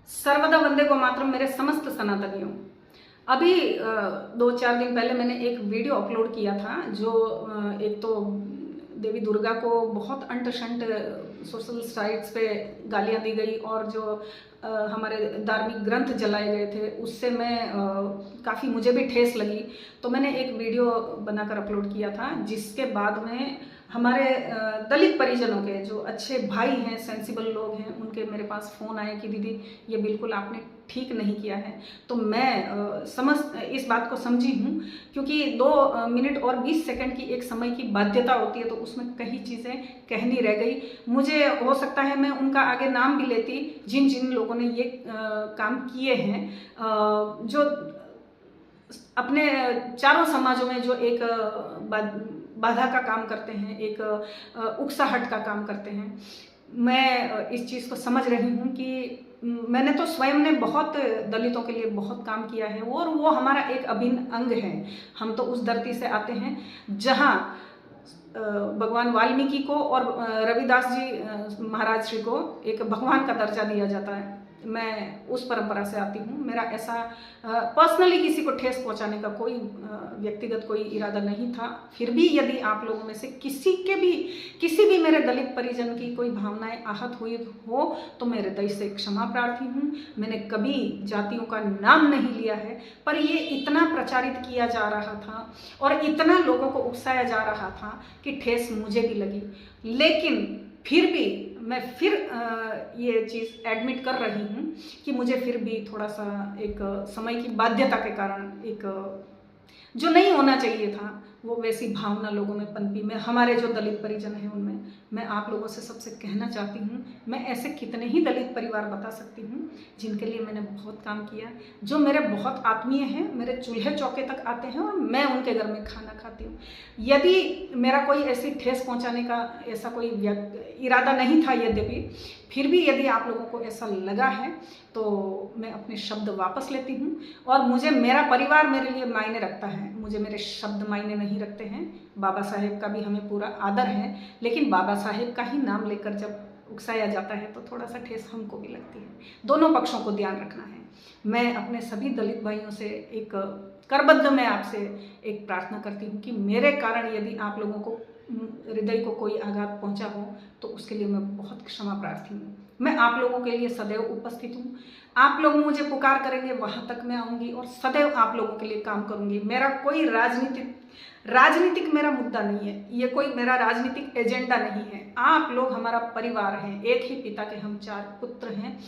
सर्वदा वंदे को मातरम मेरे समस्त सनातनियों। अभी 2-4 दिन पहले मैंने एक वीडियो अपलोड किया था जो एक तो देवी दुर्गा को बहुत अंट-शंट सोशल साइट्स पे गालियाँ दी गई और जो हमारे धार्मिक ग्रंथ जलाए गए थे उससे मैं काफ़ी मुझे भी ठेस लगी। तो मैंने एक वीडियो बनाकर अपलोड किया था जिसके बाद में हमारे दलित परिजनों के जो अच्छे भाई हैं, सेंसिबल लोग हैं, उनके मेरे पास फ़ोन आए कि दीदी ये बिल्कुल आपने ठीक नहीं किया है। तो मैं इस बात को समझी हूँ क्योंकि 2 मिनट और 20 सेकंड की एक समय की बाध्यता होती है, तो उसमें कई चीज़ें कहनी रह गई। मुझे हो सकता है मैं उनका आगे नाम भी लेती जिन जिन लोगों ने ये काम किए हैं, जो अपने चारों समाजों में जो एक बाधा का काम करते हैं, एक उकसाहट का काम करते हैं। मैं इस चीज़ को समझ रही हूँ कि मैंने तो स्वयं ने बहुत दलितों के लिए बहुत काम किया है और वो हमारा एक अभिन्न अंग है। हम तो उस धरती से आते हैं जहाँ भगवान वाल्मीकि को और रविदास जी महाराज श्री को एक भगवान का दर्जा दिया जाता है। मैं उस परंपरा से आती हूँ। मेरा ऐसा पर्सनली किसी को ठेस पहुँचाने का कोई व्यक्तिगत कोई इरादा नहीं था। फिर भी यदि आप लोगों में से किसी भी मेरे दलित परिजन की कोई भावनाएं आहत हुई हो तो मैं हृदय से क्षमा प्रार्थी हूँ। मैंने कभी जातियों का नाम नहीं लिया है, पर ये इतना प्रचारित किया जा रहा था और इतना लोगों को उकसाया जा रहा था कि ठेस मुझे भी लगी। लेकिन फिर भी मैं ये चीज़ एडमिट कर रही हूँ कि मुझे फिर भी थोड़ा सा एक समय की बाध्यता के कारण एक जो नहीं होना चाहिए था वो वैसी भावना लोगों में पनपी। मैं हमारे जो दलित परिजन हैं उनमें मैं आप लोगों से सबसे कहना चाहती हूँ, मैं ऐसे कितने ही दलित परिवार बता सकती हूँ जिनके लिए मैंने बहुत काम किया, जो मेरे बहुत आत्मीय हैं, मेरे चूल्हे चौके तक आते हैं और मैं उनके घर में खाना खाती हूँ। यदि मेरा कोई ऐसी ठेस पहुँचाने का ऐसा कोई इरादा नहीं था, यद्यपि फिर भी यदि आप लोगों को ऐसा लगा है तो मैं अपने शब्द वापस लेती हूँ। और मुझे मेरा परिवार मेरे लिए मायने रखता है, मुझे मेरे शब्द मायने नहीं रखते हैं। बाबा साहेब का भी हमें पूरा आदर है, लेकिन बाबा साहेब का ही नाम लेकर जब उकसाया जाता है तो थोड़ा सा ठेस हमको भी लगती है। दोनों पक्षों को ध्यान रखना है। मैं अपने सभी दलित भाइयों से एक करबद्ध मैं आपसे एक प्रार्थना करती हूँ कि मेरे कारण यदि आप लोगों को हृदय को कोई आघात पहुंचा हो तो उसके लिए मैं बहुत क्षमा प्रार्थी हूँ। मैं आप लोगों के लिए सदैव उपस्थित हूँ। आप लोग मुझे पुकार करेंगे वहाँ तक मैं आऊँगी और सदैव आप लोगों के लिए काम करूँगी। मेरा कोई राजनीतिक मेरा मुद्दा नहीं है, ये कोई मेरा राजनीतिक एजेंडा नहीं है। आप लोग हमारा परिवार हैं, एक ही पिता के हम 4 पुत्र हैं